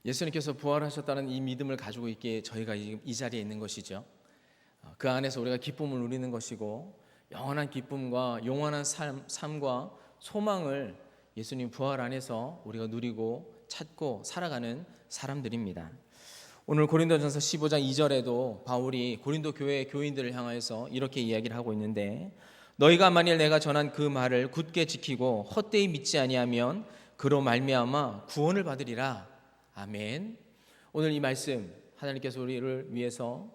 예수님께서 부활하셨다는 이 믿음을 가지고 있기에 저희가 이 자리에 있는 것이죠. 그 안에서 우리가 기쁨을 누리는 것이고 영원한 기쁨과 영원한 삶과 소망을 예수님 부활 안에서 우리가 누리고 찾고 살아가는 사람들입니다. 오늘 고린도전서 15장 2절에도 바울이 고린도 교회 교인들을 향해서 이렇게 이야기를 하고 있는데, 너희가 만일 내가 전한 그 말을 굳게 지키고 헛되이 믿지 아니하면 그로 말미암아 구원을 받으리라. 아멘. 오늘 이 말씀, 하나님께서 우리를 위해서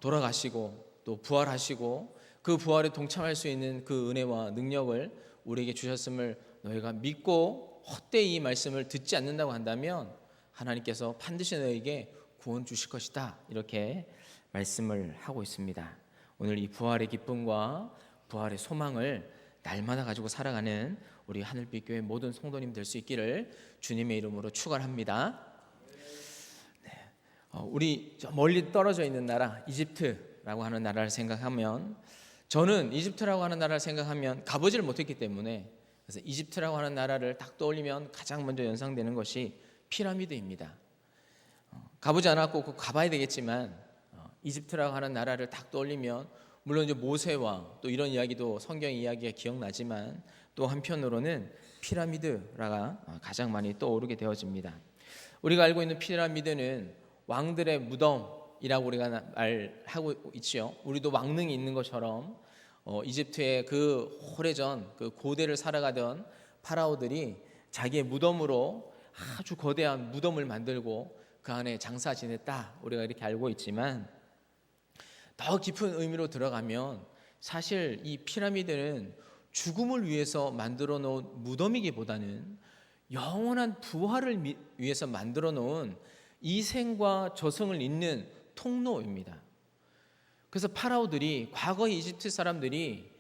돌아가시고 또 부활하시고 그 부활에 동참할 수 있는 그 은혜와 능력을 우리에게 주셨음을 너희가 믿고 헛되이 이 말씀을 듣지 않는다고 한다면 하나님께서 반드시 너희에게 구원 주실 것이다, 이렇게 말씀을 하고 있습니다. 오늘 이 부활의 기쁨과 부활의 소망을 날마다 가지고 살아가는 우리 하늘빛 교회 모든 성도님 될 수 있기를 주님의 이름으로 축원합니다. 우리 멀리 떨어져 있는 나라 이집트라고 하는 나라를 생각하면, 저는 이집트라고 하는 나라를 생각하면 가보지를 못했기 때문에, 그래서 이집트라고 하는 나라를 딱 떠올리면 가장 먼저 연상되는 것이 피라미드입니다. 가보지 않았고 꼭 가봐야 되겠지만 이집트라고 하는 나라를 딱 떠올리면 물론 이제 모세와 또 이런 이야기도 성경 이야기가 기억나지만 또 한편으로는 피라미드가 가장 많이 떠오르게 되어집니다. 우리가 알고 있는 피라미드는 왕들의 무덤이라고 우리가 말하고 있지요. 우리도 왕릉이 있는 것처럼 이집트의 그 오래전 그 고대를 살아가던 파라오들이 자기의 무덤으로 아주 거대한 무덤을 만들고 그 안에 장사 지냈다, 우리가 이렇게 알고 있지만, 더 깊은 의미로 들어가면 사실 이 피라미드는 죽음을 위해서 만들어 놓은 무덤이기보다는 영원한 부활을 위해서 만들어 놓은 이생과 저승을 잇는 통로입니다. 그래서 파라오들이, 과거의 이집트 사람들이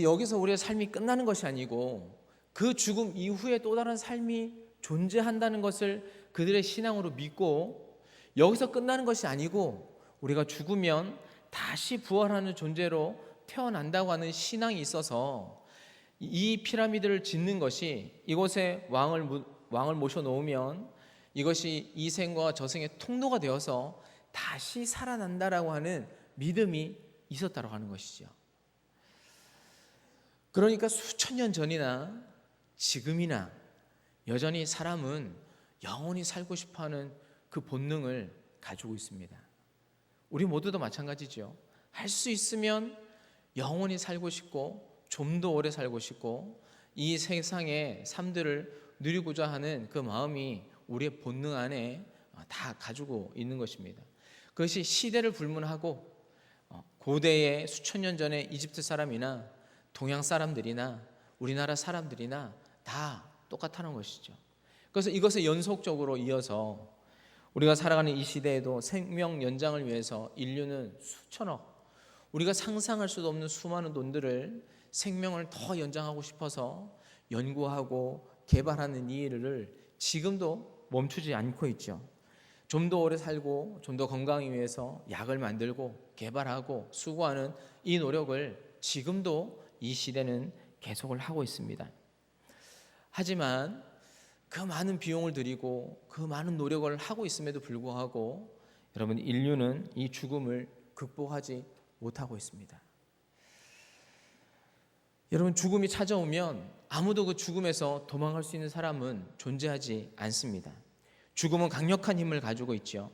여기서 우리의 삶이 끝나는 것이 아니고 그 죽음 이후에 또 다른 삶이 존재한다는 것을 그들의 신앙으로 믿고, 여기서 끝나는 것이 아니고 우리가 죽으면 다시 부활하는 존재로 태어난다고 하는 신앙이 있어서 이 피라미드를 짓는 것이, 이곳에 왕을 모셔놓으면 이것이 이생과 저생의 통로가 되어서 다시 살아난다라고 하는 믿음이 있었다고 하는 것이죠. 그러니까 수천 년 전이나 지금이나 여전히 사람은 영원히 살고 싶어하는 그 본능을 가지고 있습니다. 우리 모두도 마찬가지죠. 할 수 있으면 영원히 살고 싶고 좀 더 오래 살고 싶고 이 세상의 삶들을 누리고자 하는 그 마음이 우리의 본능 안에 다 가지고 있는 것입니다. 그것이 시대를 불문하고 고대의 수천 년 전의 이집트 사람이나 동양 사람들이나 우리나라 사람들이나 다 똑같다는 것이죠. 그래서 이것을 연속적으로 이어서 우리가 살아가는 이 시대에도 생명 연장을 위해서 인류는 수천억, 우리가 상상할 수도 없는 수많은 돈들을 생명을 더 연장하고 싶어서 연구하고 개발하는 이 일을 지금도 멈추지 않고 있죠. 좀 더 오래 살고 좀 더 건강을 위해서 약을 만들고 개발하고 수고하는 이 노력을 지금도 이 시대는 계속을 하고 있습니다. 하지만 그 많은 비용을 들이고 그 많은 노력을 하고 있음에도 불구하고 여러분, 인류는 이 죽음을 극복하지 못하고 있습니다. 여러분, 죽음이 찾아오면 아무도 그 죽음에서 도망갈 수 있는 사람은 존재하지 않습니다. 죽음은 강력한 힘을 가지고 있죠.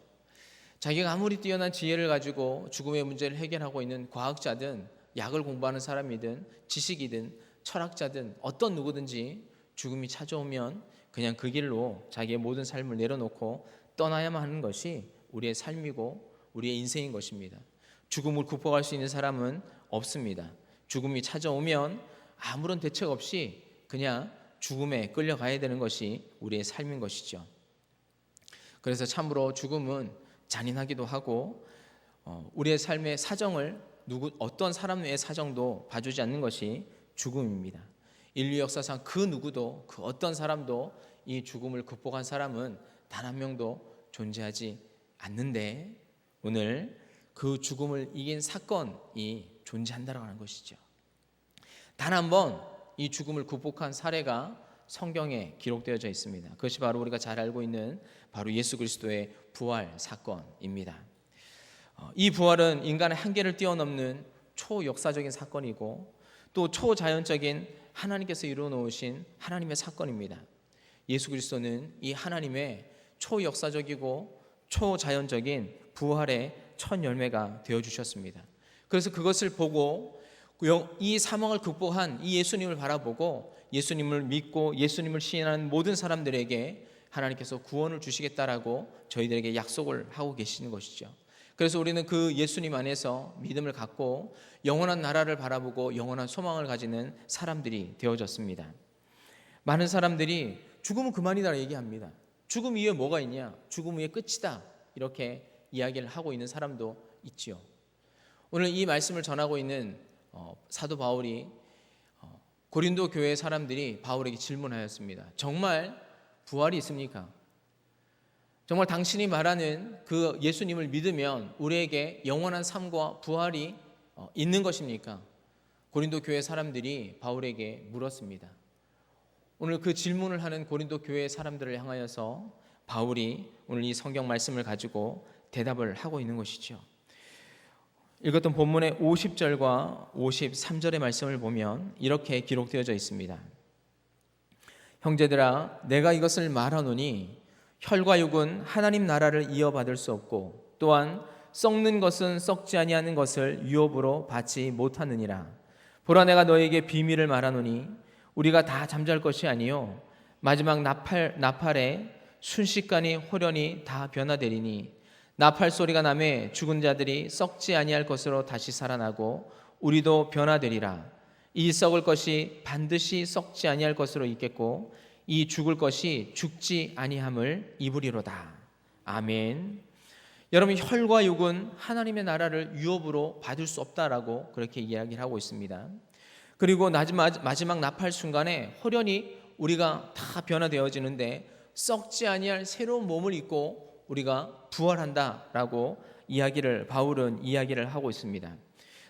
자기가 아무리 뛰어난 지혜를 가지고 죽음의 문제를 해결하고 있는 과학자든 약을 공부하는 사람이든 지식이든 철학자든 어떤 누구든지 죽음이 찾아오면 그냥 그 길로 자기의 모든 삶을 내려놓고 떠나야만 하는 것이 우리의 삶이고 우리의 인생인 것입니다. 죽음을 극복할 수 있는 사람은 없습니다. 죽음이 찾아오면 아무런 대책 없이 그냥 죽음에 끌려가야 되는 것이 우리의 삶인 것이죠. 그래서 참으로 죽음은 잔인하기도 하고 우리의 삶의 사정을 어떤 사람의 사정도 봐주지 않는 것이 죽음입니다. 인류 역사상 그 누구도, 그 어떤 사람도 이 죽음을 극복한 사람은 단 한 명도 존재하지 않는데, 오늘 그 죽음을 이긴 사건이 존재한다고 하는 것이죠. 단 한 번 이 죽음을 극복한 사례가 성경에 기록되어져 있습니다. 그것이 바로 우리가 잘 알고 있는 바로 예수 그리스도의 부활 사건입니다. 이 부활은 인간의 한계를 뛰어넘는 초역사적인 사건이고 또 초자연적인 하나님께서 이루어 놓으신 하나님의 사건입니다. 예수 그리스도는 이 하나님의 초역사적이고 초자연적인 부활의 첫 열매가 되어주셨습니다. 그래서 그것을 보고 이 사망을 극복한 이 예수님을 바라보고 예수님을 믿고 예수님을 시인하는 모든 사람들에게 하나님께서 구원을 주시겠다라고 저희들에게 약속을 하고 계시는 것이죠. 그래서 우리는 그 예수님 안에서 믿음을 갖고 영원한 나라를 바라보고 영원한 소망을 가지는 사람들이 되어졌습니다. 많은 사람들이 죽음은 그만이다 얘기합니다. 죽음 이후에 뭐가 있냐? 죽음 후에 끝이다. 이렇게 이야기를 하고 있는 사람도 있지요. 오늘 이 말씀을 전하고 있는 사도 바울이 고린도 교회 사람들이 바울에게 질문하였습니다. 정말 부활이 있습니까? 정말 당신이 말하는 그 예수님을 믿으면 우리에게 영원한 삶과 부활이 있는 것입니까? 고린도 교회 사람들이 바울에게 물었습니다. 오늘 그 질문을 하는 고린도 교회 사람들을 향하여서 바울이 오늘 이 성경 말씀을 가지고 대답을 하고 있는 것이죠. 읽었던 본문의 50절과 53절의 말씀을 보면 이렇게 기록되어져 있습니다. 형제들아, 내가 이것을 말하노니 혈과 육은 하나님 나라를 이어받을 수 없고 또한 썩는 것은 썩지 아니하는 것을 유업으로 받지 못하느니라. 보라, 내가 너에게 비밀을 말하노니 우리가 다 잠잘 것이 아니요 마지막 나팔에 순식간에 호련히 다 변화되리니 나팔 소리가 나매 죽은 자들이 썩지 아니할 것으로 다시 살아나고 우리도 변화되리라. 이 썩을 것이 반드시 썩지 아니할 것으로 있겠고 이 죽을 것이 죽지 아니함을 입으리로다. 아멘. 여러분, 혈과 육은 하나님의 나라를 유업으로 받을 수 없다라고 그렇게 이야기를 하고 있습니다. 그리고 마지막 나팔 순간에 호련히 우리가 다 변화되어지는데 썩지 아니할 새로운 몸을 입고 우리가 부활한다라고 바울은 이야기를 하고 있습니다.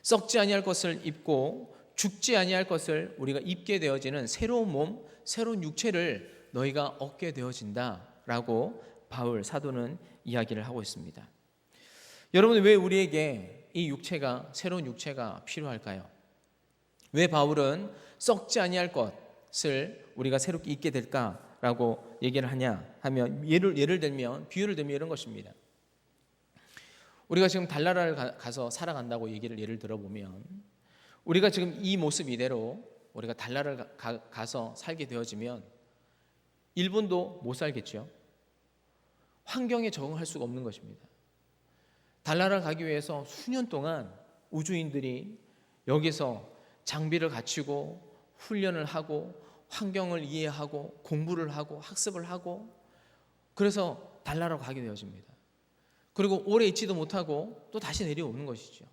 썩지 아니할 것을 입고 죽지 아니할 것을 우리가 입게 되어지는 새로운 몸, 새로운 육체를 너희가 얻게 되어진다라고 바울 사도는 이야기를 하고 있습니다. 여러분, 왜 우리에게 이 새로운 육체가 필요할까요? 왜 바울은 썩지 아니할 것을 우리가 새롭게 입게 될까라고 얘기를 하냐 하면 예를 들면 비유를 들면 이런 것입니다. 우리가 지금 달나라를 가서 살아간다고 예를 들어보면 우리가 지금 이 모습 이대로 우리가 달나라를 가서 살게 되어지면 일본도 못 살겠죠. 환경에 적응할 수가 없는 것입니다. 달나라를 가기 위해서 수년 동안 우주인들이 여기서 장비를 갖추고 훈련을 하고 환경을 이해하고 공부를 하고 학습을 하고 그래서 달나라로 가게 되어집니다. 그리고 오래 있지도 못하고 또 다시 내려오는 것이죠.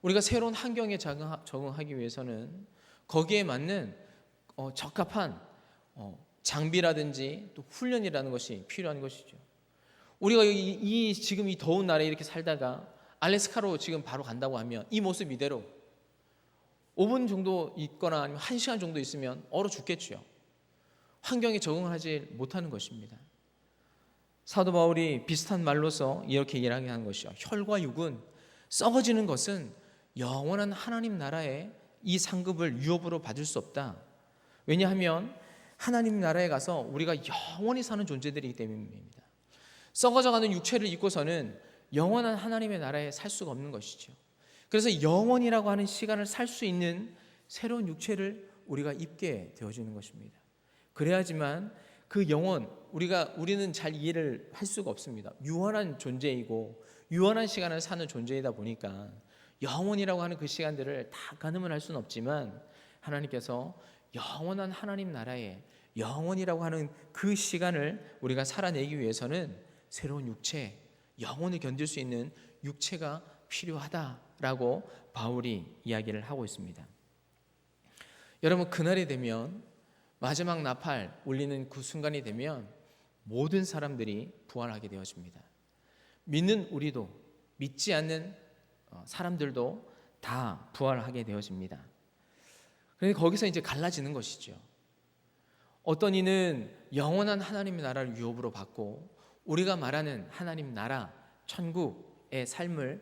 우리가 새로운 환경에 적응하기 위해서는 거기에 맞는 적합한 장비라든지 또 훈련이라는 것이 필요한 것이죠. 우리가 지금 이 더운 날에 이렇게 살다가 알래스카로 지금 바로 간다고 하면 이 모습 이대로 5분 정도 있거나 아니면 1시간 정도 있으면 얼어 죽겠죠. 환경에 적응을 하지 못하는 것입니다. 사도 바울이 비슷한 말로서 이렇게 이야기하는 것이죠. 혈과 육은 썩어지는 것은 영원한 하나님 나라의 이 상급을 유업으로 받을 수 없다. 왜냐하면 하나님 나라에 가서 우리가 영원히 사는 존재들이기 때문입니다. 썩어져가는 육체를 입고서는 영원한 하나님의 나라에 살 수가 없는 것이죠. 그래서 영원이라고 하는 시간을 살 수 있는 새로운 육체를 우리가 입게 되어지는 것입니다. 그래야지만 그 영원, 우리는 잘 이해를 할 수가 없습니다. 유한한 존재이고 유한한 시간을 사는 존재이다 보니까 영원이라고 하는 그 시간들을 다 가늠을 할 수는 없지만 하나님께서 영원한 하나님 나라에 영원이라고 하는 그 시간을 우리가 살아내기 위해서는 새로운 육체, 영혼을 견딜 수 있는 육체가 필요하다라고 바울이 이야기를 하고 있습니다. 여러분, 그날이 되면 마지막 나팔 울리는 그 순간이 되면 모든 사람들이 부활하게 되어집니다. 믿는 우리도 믿지 않는 사람들도 다 부활하게 되어집니다. 그런데 거기서 이제 갈라지는 것이죠. 어떤 이는 영원한 하나님의 나라를 유업으로 받고 우리가 말하는 하나님 나라, 천국의 삶을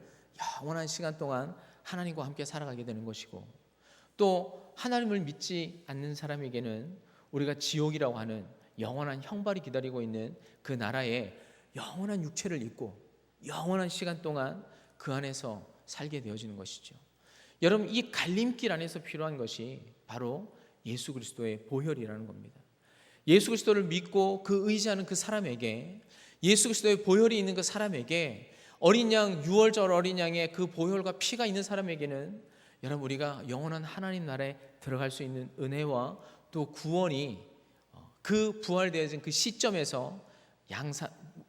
영원한 시간 동안 하나님과 함께 살아가게 되는 것이고, 또 하나님을 믿지 않는 사람에게는 우리가 지옥이라고 하는 영원한 형벌이 기다리고 있는 그 나라에 영원한 육체를 입고 영원한 시간 동안 그 안에서 살게 되어지는 것이죠. 여러분, 이 갈림길 안에서 필요한 것이 바로 예수 그리스도의 보혈이라는 겁니다. 예수 그리스도를 믿고 그 의지하는 그 사람에게, 예수 그리스도의 보혈이 있는 그 사람에게, 어린 양, 유월절 어린 양의 그 보혈과 피가 있는 사람에게는 여러분, 우리가 영원한 하나님 나라에 들어갈 수 있는 은혜와 또 구원이 그 부활되어진 그 시점에서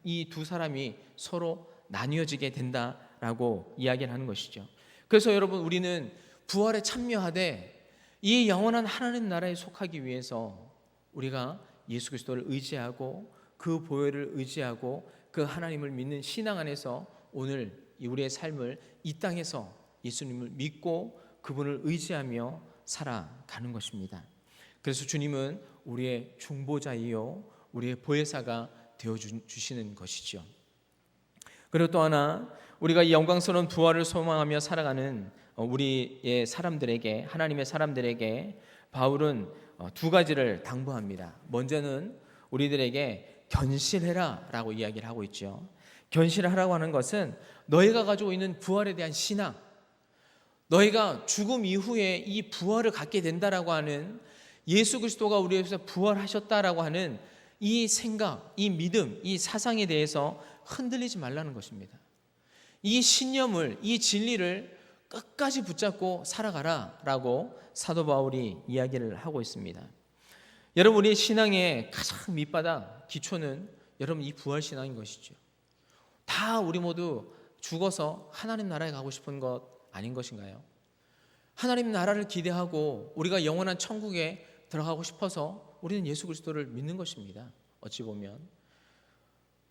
이 두 사람이 서로 나뉘어지게 된다라고 이야기를 하는 것이죠. 그래서 여러분, 우리는 부활에 참여하되 이 영원한 하나님 나라에 속하기 위해서 우리가 예수 그리스도를 의지하고 그 보혈을 의지하고 그 하나님을 믿는 신앙 안에서 오늘 우리의 삶을 이 땅에서 예수님을 믿고 그분을 의지하며 살아가는 것입니다. 그래서 주님은 우리의 중보자이요 우리의 보혜사가 되어주시는 것이죠. 그리고 또 하나, 우리가 이 영광스러운 부활을 소망하며 살아가는 우리의 사람들에게, 하나님의 사람들에게 바울은 두 가지를 당부합니다. 먼저는 우리들에게 견실해라 라고 이야기를 하고 있죠. 견실하라고 하는 것은 너희가 가지고 있는 부활에 대한 신앙, 너희가 죽음 이후에 이 부활을 갖게 된다라고 하는, 예수 그리스도가 우리 위해서 부활하셨다라고 하는 이 생각, 이 믿음, 이 사상에 대해서 흔들리지 말라는 것입니다. 이 신념을, 이 진리를 끝까지 붙잡고 살아가라 라고 사도 바울이 이야기를 하고 있습니다. 여러분, 우리의 신앙의 가장 밑바닥 기초는 여러분 이 부활 신앙인 것이죠. 다 우리 모두 죽어서 하나님 나라에 가고 싶은 것 아닌 것인가요? 하나님 나라를 기대하고 우리가 영원한 천국에 들어가고 싶어서 우리는 예수 그리스도를 믿는 것입니다. 어찌 보면.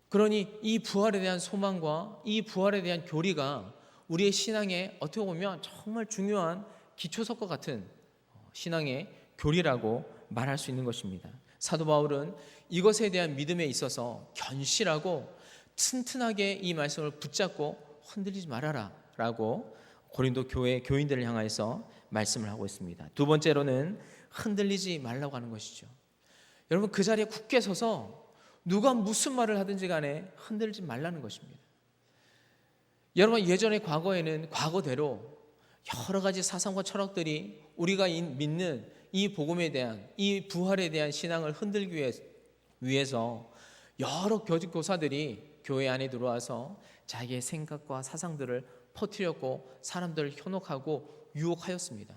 그러니 이 부활에 대한 소망과 이 부활에 대한 교리가 우리의 신앙에 어떻게 보면 정말 중요한 기초석과 같은 신앙의 교리라고 말할 수 있는 것입니다. 사도 바울은 이것에 대한 믿음에 있어서 견실하고 튼튼하게 이 말씀을 붙잡고 흔들리지 말아라 라고 고린도 교회 교인들을 향하여서 말씀을 하고 있습니다. 두 번째로는 흔들리지 말라고 하는 것이죠. 여러분, 그 자리에 굳게 서서 누가 무슨 말을 하든지 간에 흔들리지 말라는 것입니다. 여러분, 예전의 과거에는 과거대로 여러 가지 사상과 철학들이 우리가 믿는 이 복음에 대한, 이 부활에 대한 신앙을 흔들기 위해서 여러 교직교사들이 교회 안에 들어와서 자기의 생각과 사상들을 퍼뜨렸고 사람들을 현혹하고 유혹하였습니다.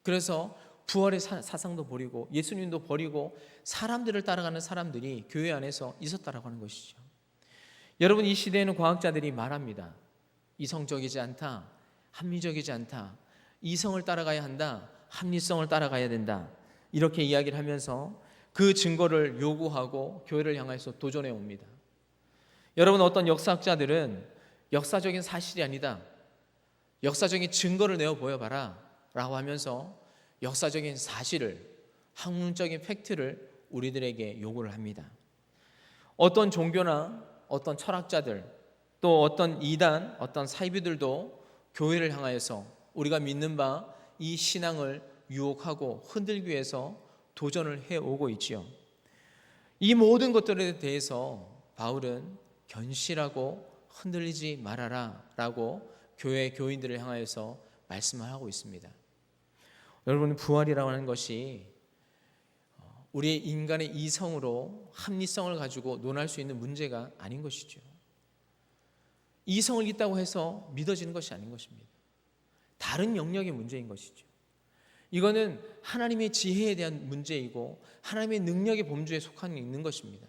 그래서 부활의 사상도 버리고 예수님도 버리고 사람들을 따라가는 사람들이 교회 안에서 있었다라고 하는 것이죠. 여러분, 이 시대에는 과학자들이 말합니다. 이성적이지 않다, 합리적이지 않다, 이성을 따라가야 한다, 합리성을 따라가야 된다, 이렇게 이야기를 하면서 그 증거를 요구하고 교회를 향해서 도전해 옵니다. 여러분, 어떤 역사학자들은 역사적인 사실이 아니다, 역사적인 증거를 내어 보여봐라 라고 하면서 역사적인 사실을, 학문적인 팩트를 우리들에게 요구를 합니다. 어떤 종교나 어떤 철학자들, 또 어떤 이단, 어떤 사이비들도 교회를 향하여서 우리가 믿는 바 이 신앙을 유혹하고 흔들기 위해서 도전을 해오고 있지요. 이 모든 것들에 대해서 바울은 견실하고 흔들리지 말아라 라고 교회 교인들을 향하여서 말씀을 하고 있습니다. 여러분, 부활이라고 하는 것이 우리의 인간의 이성으로 합리성을 가지고 논할 수 있는 문제가 아닌 것이죠. 이성을 있다고 해서 믿어지는 것이 아닌 것입니다. 다른 영역의 문제인 것이죠. 이거는 하나님의 지혜에 대한 문제이고 하나님의 능력의 범주에 속한 있는 것입니다.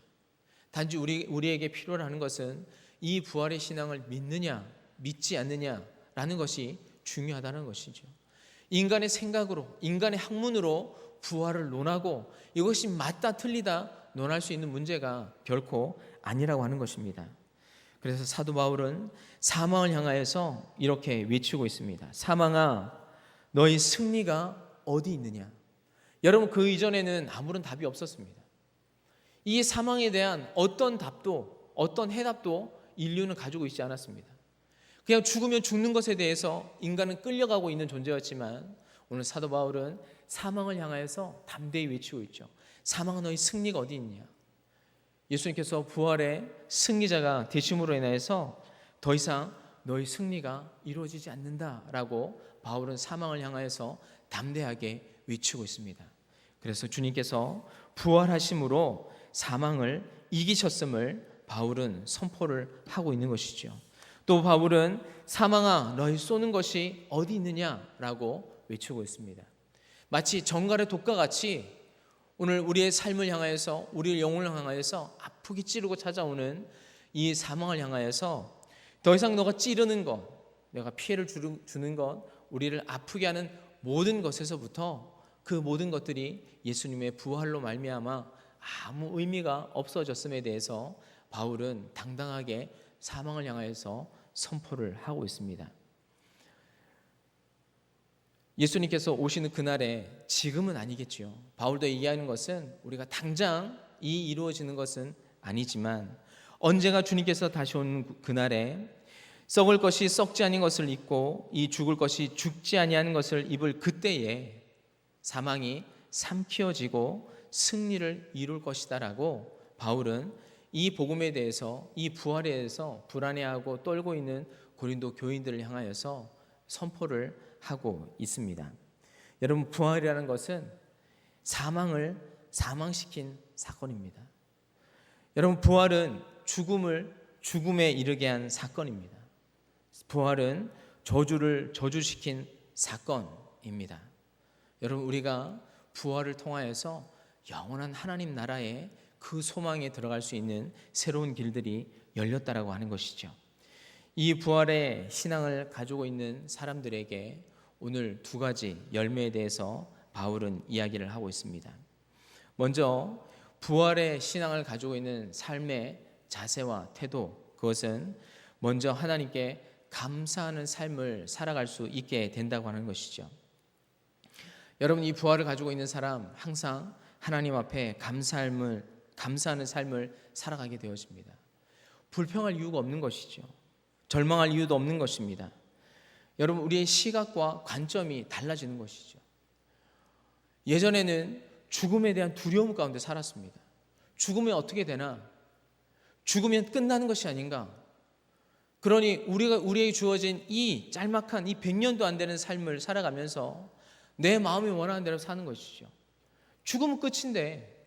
단지 우리에게 필요로 하는 것은 이 부활의 신앙을 믿느냐 믿지 않느냐라는 것이 중요하다는 것이죠. 인간의 생각으로, 인간의 학문으로 부활을 논하고 이것이 맞다 틀리다 논할 수 있는 문제가 결코 아니라고 하는 것입니다. 그래서 사도 바울은 사망을 향하여서 이렇게 외치고 있습니다. 사망아, 너희 승리가 어디 있느냐? 여러분, 그 이전에는 아무런 답이 없었습니다. 이 사망에 대한 어떤 답도, 어떤 해답도 인류는 가지고 있지 않았습니다. 그냥 죽으면 죽는 것에 대해서 인간은 끌려가고 있는 존재였지만, 오늘 사도 바울은 사망을 향하여서 담대히 외치고 있죠. 사망아, 너희 승리가 어디 있냐? 예수님께서 부활의 승리자가 되심으로 인해서 더 이상 너희 승리가 이루어지지 않는다라고 바울은 사망을 향하여서 담대하게 외치고 있습니다. 그래서 주님께서 부활하심으로 사망을 이기셨음을 바울은 선포를 하고 있는 것이죠. 또 바울은 사망아, 너희 쏘는 것이 어디 있느냐라고 외치고 있습니다. 마치 정갈의 독과 같이 오늘 우리의 삶을 향하여서, 우리의 영혼을 향하여서 아프게 찌르고 찾아오는 이 사망을 향하여서 더 이상 너가 찌르는 것, 내가 피해를 주는 것, 우리를 아프게 하는 모든 것에서부터 그 모든 것들이 예수님의 부활로 말미암아 아무 의미가 없어졌음에 대해서 바울은 당당하게 사망을 향하여서 선포를 하고 있습니다. 예수님께서 오시는 그날에, 지금은 아니겠지요. 바울도 얘기하는 것은 우리가 당장 이 이루어지는 것은 아니지만 언젠가 주님께서 다시 오는 그날에 썩을 것이 썩지 아닌 것을 입고 이 죽을 것이 죽지 아니하는 것을 입을 그때에 사망이 삼키어지고 승리를 이룰 것이다라고 바울은 이 복음에 대해서, 이 부활에 대해서 불안해하고 떨고 있는 고린도 교인들을 향하여서 선포를 하고 있습니다. 여러분, 부활이라는 것은 사망을 사망시킨 사건입니다. 여러분, 부활은 죽음을 죽음에 이르게 한 사건입니다. 부활은 저주를 저주시킨 사건입니다. 여러분, 우리가 부활을 통하여서 영원한 하나님 나라에 그 소망에 들어갈 수 있는 새로운 길들이 열렸다라고 하는 것이죠. 이 부활의 신앙을 가지고 있는 사람들에게 오늘 두 가지 열매에 대해서 바울은 이야기를 하고 있습니다. 먼저 부활의 신앙을 가지고 있는 삶의 자세와 태도, 그것은 먼저 하나님께 감사하는 삶을 살아갈 수 있게 된다고 하는 것이죠. 여러분, 이 부활을 가지고 있는 사람 항상 하나님 앞에 감사하는 삶을 살아가게 되어집니다. 불평할 이유가 없는 것이죠. 절망할 이유도 없는 것입니다. 여러분, 우리의 시각과 관점이 달라지는 것이죠. 예전에는 죽음에 대한 두려움 가운데 살았습니다. 죽으면 어떻게 되나? 죽으면 끝나는 것이 아닌가? 그러니 우리에게 주어진 이 짤막한 이 100년도 안 되는 삶을 살아가면서 내 마음이 원하는 대로 사는 것이죠. 죽으면 끝인데,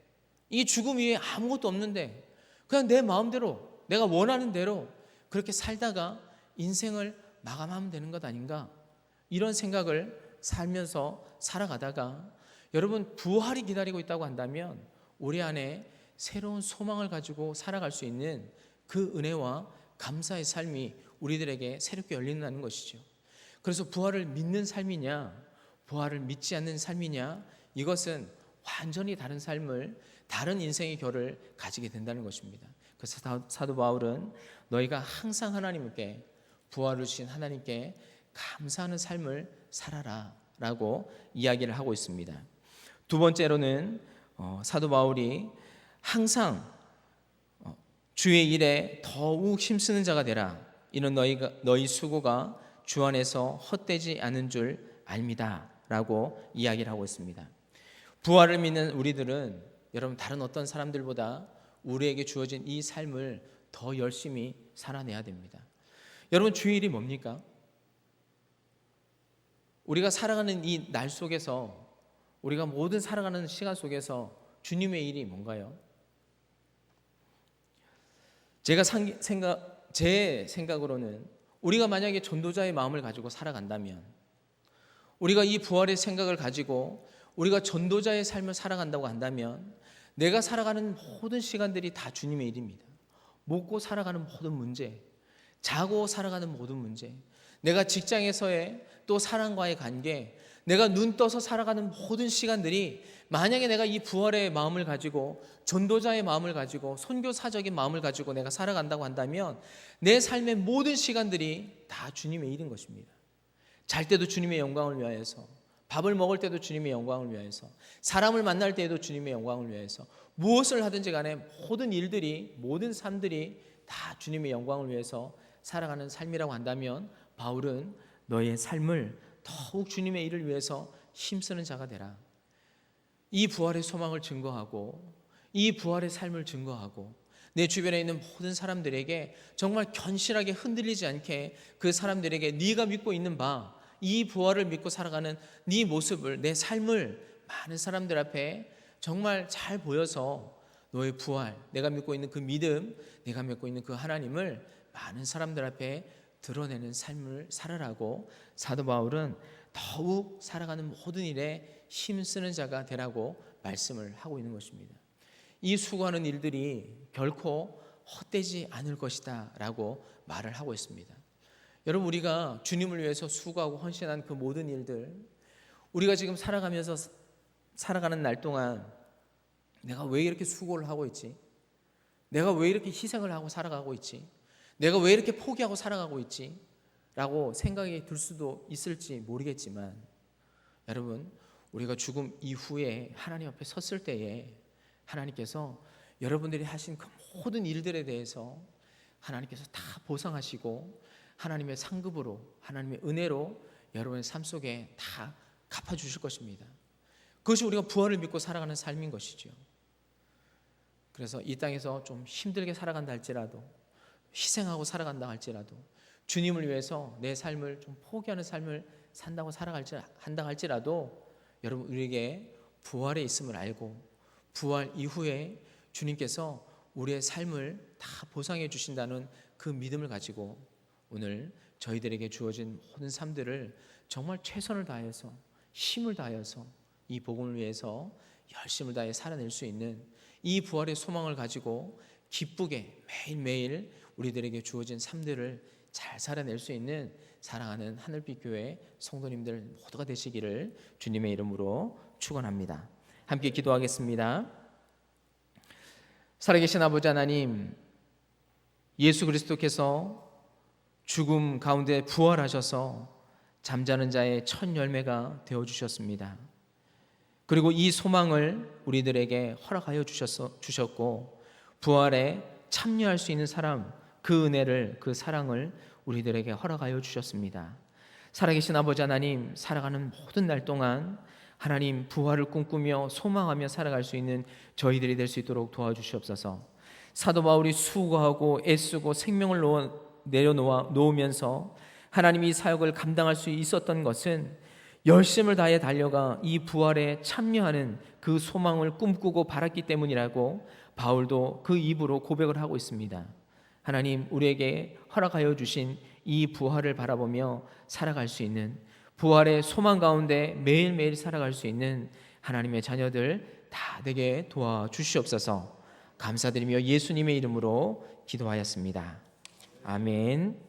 이 죽음 위에 아무것도 없는데 그냥 내 마음대로, 내가 원하는 대로 그렇게 살다가 인생을 마감하면 되는 것 아닌가? 이런 생각을 살면서 살아가다가 여러분, 부활이 기다리고 있다고 한다면 우리 안에 새로운 소망을 가지고 살아갈 수 있는 그 은혜와 감사의 삶이 우리들에게 새롭게 열린다는 것이죠. 그래서 부활을 믿는 삶이냐, 부활을 믿지 않는 삶이냐, 이것은 완전히 다른 삶을, 다른 인생의 결을 가지게 된다는 것입니다. 그래서 사도 바울은 너희가 항상 하나님께, 부활을 주신 하나님께 감사하는 삶을 살아라 라고 이야기를 하고 있습니다. 두 번째로는 사도 바울이 항상 주의 일에 더욱 힘쓰는 자가 되라. 이는 너희 수고가 주 안에서 헛되지 않은 줄 압니다 라고 이야기를 하고 있습니다. 부활을 믿는 우리들은 여러분, 다른 어떤 사람들보다 우리에게 주어진 이 삶을 더 열심히 살아내야 됩니다. 여러분, 주의 일이 뭡니까? 우리가 살아가는 이 날 속에서, 우리가 모든 살아가는 시간 속에서 주님의 일이 뭔가요? 제 생각으로는 우리가 만약에 전도자의 마음을 가지고 살아간다면, 우리가 이 부활의 생각을 가지고 우리가 전도자의 삶을 살아간다고 한다면 내가 살아가는 모든 시간들이 다 주님의 일입니다. 먹고 살아가는 모든 문제, 자고 살아가는 모든 문제, 내가 직장에서의 또 사람과의 관계, 내가 눈 떠서 살아가는 모든 시간들이 만약에 내가 이 부활의 마음을 가지고, 전도자의 마음을 가지고, 선교사적인 마음을 가지고 내가 살아간다고 한다면 내 삶의 모든 시간들이 다 주님의 일인 것입니다. 잘 때도 주님의 영광을 위하여서, 밥을 먹을 때도 주님의 영광을 위하여서, 사람을 만날 때에도 주님의 영광을 위하여서, 무엇을 하든지 간에 모든 일들이, 모든 삶들이 다 주님의 영광을 위해서 살아가는 삶이라고 한다면, 바울은 너의 삶을 더욱 주님의 일을 위해서 힘쓰는 자가 되라. 이 부활의 소망을 증거하고, 이 부활의 삶을 증거하고, 내 주변에 있는 모든 사람들에게 정말 견실하게 흔들리지 않게 그 사람들에게 네가 믿고 있는 바, 이 부활을 믿고 살아가는 네 모습을, 내 삶을 많은 사람들 앞에 정말 잘 보여서 너의 부활, 내가 믿고 있는 그 믿음, 내가 믿고 있는 그 하나님을 많은 사람들 앞에 드러내는 삶을 살아라고 사도 바울은 더욱 살아가는 모든 일에 힘쓰는 자가 되라고 말씀을 하고 있는 것입니다. 이 수고하는 일들이 결코 헛되지 않을 것이다 라고 말을 하고 있습니다. 여러분, 우리가 주님을 위해서 수고하고 헌신한 그 모든 일들, 우리가 지금 살아가면서 살아가는 날 동안 내가 왜 이렇게 수고를 하고 있지? 내가 왜 이렇게 희생을 하고 살아가고 있지? 내가 왜 이렇게 포기하고 살아가고 있지? 라고 생각이 들 수도 있을지 모르겠지만, 여러분, 우리가 죽음 이후에 하나님 앞에 섰을 때에 하나님께서 여러분들이 하신 그 모든 일들에 대해서 하나님께서 다 보상하시고 하나님의 상급으로, 하나님의 은혜로 여러분의 삶 속에 다 갚아주실 것입니다. 그것이 우리가 부활을 믿고 살아가는 삶인 것이죠. 그래서 이 땅에서 좀 힘들게 살아간다 할지라도, 희생하고 살아간다 할지라도, 주님을 위해서 내 삶을 좀 포기하는 삶을 산다고 한다 할지라도, 여러분, 우리에게 부활에 있음을 알고 부활 이후에 주님께서 우리의 삶을 다 보상해 주신다는 그 믿음을 가지고 오늘 저희들에게 주어진 모든 삶들을 정말 최선을 다해서, 힘을 다해서 이 복음을 위해서 열심을 다해 살아낼 수 있는 이 부활의 소망을 가지고 기쁘게 매일매일 우리들에게 주어진 삶들을 잘 살아낼 수 있는 사랑하는 하늘빛 교회 성도님들 모두가 되시기를 주님의 이름으로 축원합니다. 함께 기도하겠습니다. 살아계신 아버지 하나님, 예수 그리스도께서 죽음 가운데 부활하셔서 잠자는 자의 첫 열매가 되어주셨습니다. 그리고 이 소망을 우리들에게 허락하여 주셨고, 부활에 참여할 수 있는 사람, 그 은혜를, 그 사랑을 우리들에게 허락하여 주셨습니다. 살아계신 아버지 하나님, 살아가는 모든 날 동안 하나님 부활을 꿈꾸며 소망하며 살아갈 수 있는 저희들이 될 수 있도록 도와주시옵소서. 사도 바울이 수고하고 애쓰고 생명을 내려놓으면서 하나님 이 사역을 감당할 수 있었던 것은 열심을 다해 달려가 이 부활에 참여하는 그 소망을 꿈꾸고 바랐기 때문이라고 바울도 그 입으로 고백을 하고 있습니다. 하나님, 우리에게 허락하여 주신 이 부활을 바라보며 살아갈 수 있는, 부활의 소망 가운데 매일매일 살아갈 수 있는 하나님의 자녀들 다 되게 도와주시옵소서. 감사드리며 예수님의 이름으로 기도하였습니다. 아멘.